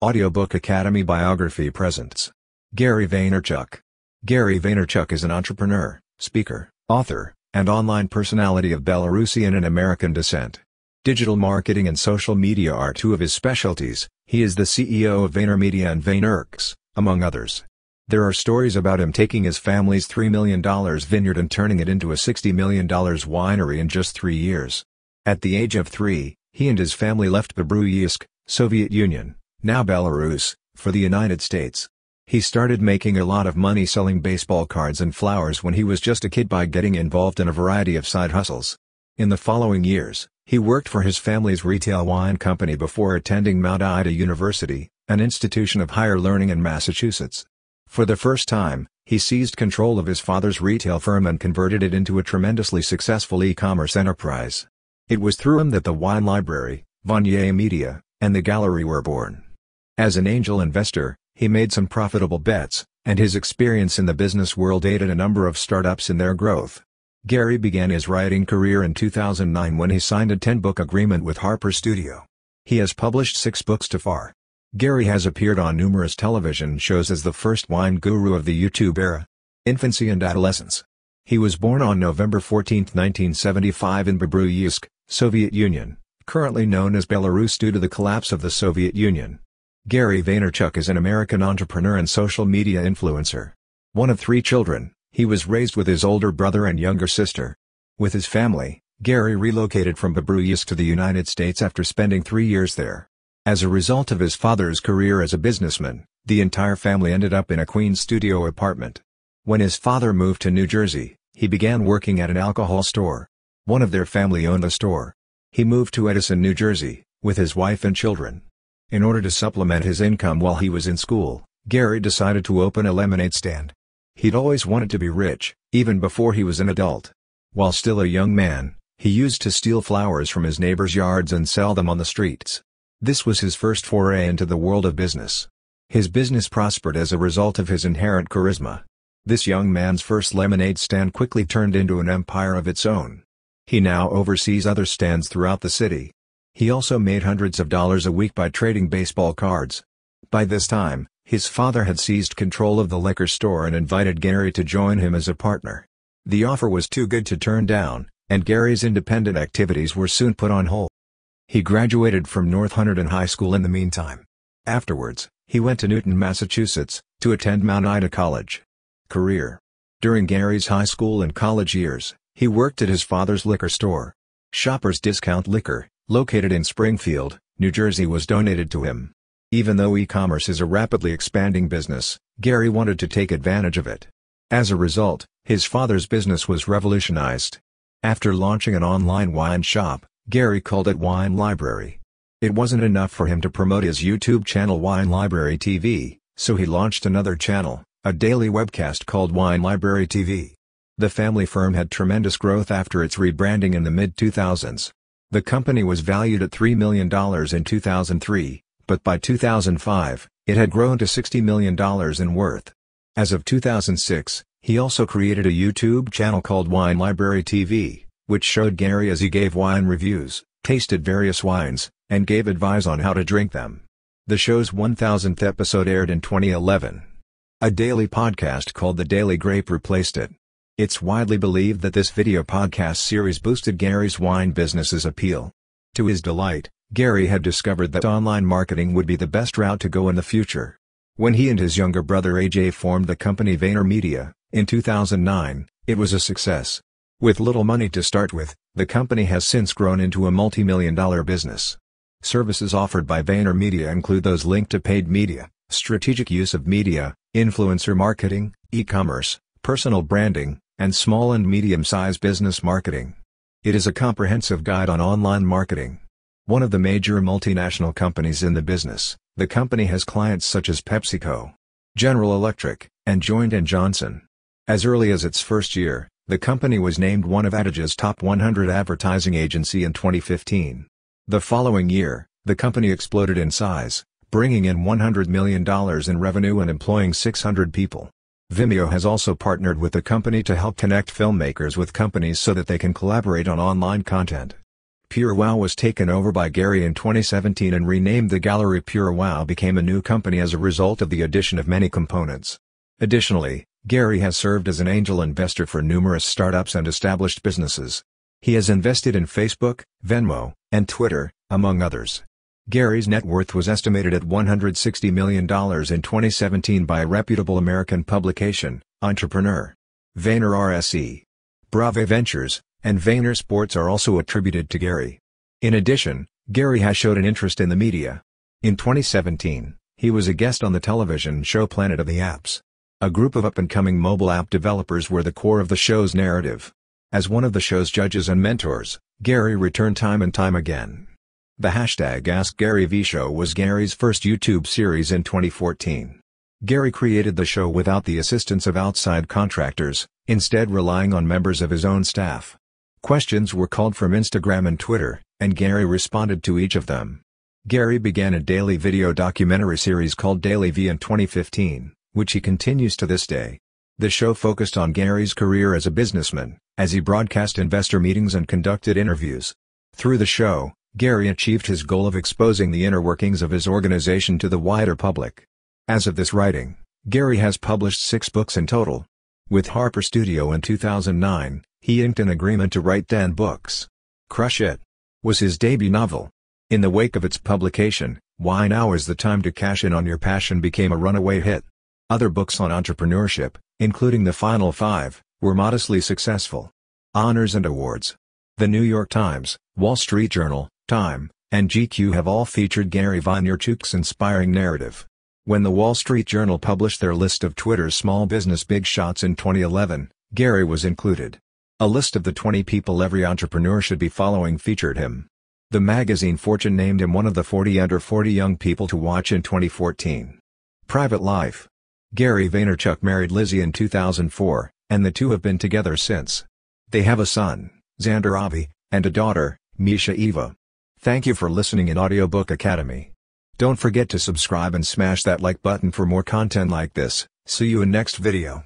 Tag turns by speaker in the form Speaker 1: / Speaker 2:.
Speaker 1: Audiobook Academy Biography presents Gary Vaynerchuk. Gary Vaynerchuk is an entrepreneur, speaker, author, and online personality of Belarusian and American descent. Digital marketing and social media are two of his specialties. He is the CEO of VaynerMedia and VaynerChuck, among others. There are stories about him taking his family's $3 million vineyard and turning it into a $60 million winery in just 3 years. At the age of 3, he and his family left Bobruisk, Soviet Union, now Belarus, for the United States. He started making a lot of money selling baseball cards and flowers when he was just a kid by getting involved in a variety of side hustles. In the following years, he worked for his family's retail wine company before attending Mount Ida University, an institution of higher learning in Massachusetts. For the first time, he seized control of his father's retail firm and converted it into a tremendously successful e-commerce enterprise. It was through him that the wine library, VAYNERCHUck, and the gallery were born. As an angel investor, he made some profitable bets, and his experience in the business world aided a number of startups in their growth. Gary began his writing career in 2009 when he signed a 10-book agreement with Harper Studio. He has published 6 books so far. Gary has appeared on numerous television shows as the first wine guru of the YouTube era, infancy and adolescence. He was born on November 14, 1975 in Bobruisk, Soviet Union, currently known as Belarus due to the collapse of the Soviet Union. Gary Vaynerchuk is an American entrepreneur and social media influencer. One of 3 children, he was raised with his older brother and younger sister. With his family, Gary relocated from Bobruisk to the United States after spending 3 years there. As a result of his father's career as a businessman, the entire family ended up in a Queens studio apartment. When his father moved to New Jersey, he began working at an alcohol store. One of their family owned the store. He moved to Edison, New Jersey, with his wife and children. In order to supplement his income while he was in school, Gary decided to open a lemonade stand. He'd always wanted to be rich, even before he was an adult. While still a young man, he used to steal flowers from his neighbors' yards and sell them on the streets. This was his first foray into the world of business. His business prospered as a result of his inherent charisma. This young man's first lemonade stand quickly turned into an empire of its own. He now oversees other stands throughout the city. He also made hundreds of dollars a week by trading baseball cards. By this time, his father had seized control of the liquor store and invited Gary to join him as a partner. The offer was too good to turn down, and Gary's independent activities were soon put on hold. He graduated from North Hunterdon High School in the meantime. Afterwards, he went to Newton, Massachusetts, to attend Mount Ida College. Career. During Gary's high school and college years, he worked at his father's liquor store. Shoppers Discount Liquor, located in Springfield, New Jersey, was donated to him. Even though e-commerce is a rapidly expanding business, Gary wanted to take advantage of it. As a result, his father's business was revolutionized. After launching an online wine shop, Gary called it Wine Library. It wasn't enough for him to promote his YouTube channel Wine Library TV, so he launched another channel, a daily webcast called Wine Library TV. The family firm had tremendous growth after its rebranding in the mid-2000s. The company was valued at $3 million in 2003, but by 2005, it had grown to $60 million in worth. As of 2006, he also created a YouTube channel called Wine Library TV, which showed Gary as he gave wine reviews, tasted various wines, and gave advice on how to drink them. The show's 1000th episode aired in 2011. A daily podcast called The Daily Grape replaced it. It's widely believed that this video podcast series boosted Gary's wine business's appeal. To his delight, Gary had discovered that online marketing would be the best route to go in the future. When he and his younger brother AJ formed the company VaynerMedia, in 2009, it was a success. With little money to start with, the company has since grown into a multi-million-dollar business. Services offered by VaynerMedia include those linked to paid media, strategic use of media, influencer marketing, e-commerce, personal branding, and small and medium-sized business marketing. It is a comprehensive guide on online marketing. One of the major multinational companies in the business, the company has clients such as PepsiCo, General Electric, and Joint & Johnson. As early as its first year, the company was named one of Adag's top 100 advertising agency in 2015. The following year, the company exploded in size, bringing in $100 million in revenue and employing 600 people. Vimeo has also partnered with the company to help connect filmmakers with companies so that they can collaborate on online content. Pure Wow was taken over by Gary in 2017 and renamed the gallery. Pure Wow became a new company as a result of the addition of many components. Additionally, Gary has served as an angel investor for numerous startups and established businesses. He has invested in Facebook, Venmo, and Twitter, among others. Gary's net worth was estimated at $160 million in 2017 by a reputable American publication, Entrepreneur. Vayner RSE, Brave Ventures, and Vayner Sports are also attributed to Gary. In addition, Gary has showed an interest in the media. In 2017, he was a guest on the television show Planet of the Apps. A group of up-and-coming mobile app developers were the core of the show's narrative. As one of the show's judges and mentors, Gary returned time and time again. The hashtag AskGaryV show was Gary's first YouTube series in 2014. Gary created the show without the assistance of outside contractors, instead relying on members of his own staff. Questions were called from Instagram and Twitter, and Gary responded to each of them. Gary began a daily video documentary series called Daily V in 2015, which he continues to this day. The show focused on Gary's career as a businessman, as he broadcast investor meetings and conducted interviews. Through the show, Gary achieved his goal of exposing the inner workings of his organization to the wider public. As of this writing, Gary has published 6 books in total. With Harper Studio in 2009, he inked an agreement to write 10 books. Crush It! Was his debut novel. In the wake of its publication, Why Now Is the Time to Cash In on Your Passion became a runaway hit. Other books on entrepreneurship, including The Final 5, were modestly successful. Honors and awards. The New York Times, Wall Street Journal, Time, and GQ have all featured Gary Vaynerchuk's inspiring narrative. When the Wall Street Journal published their list of Twitter's small business big shots in 2011, Gary was included. A list of the 20 people every entrepreneur should be following featured him. The magazine Fortune named him one of the 40 under 40 young people to watch in 2014. Private life. Gary Vaynerchuk married Lizzie in 2004, and the two have been together since. They have a son, Xander Avi, and a daughter, Misha Eva. Thank you for listening in Audiobook Academy. Don't forget to subscribe and smash that like button for more content like this. See you in next video.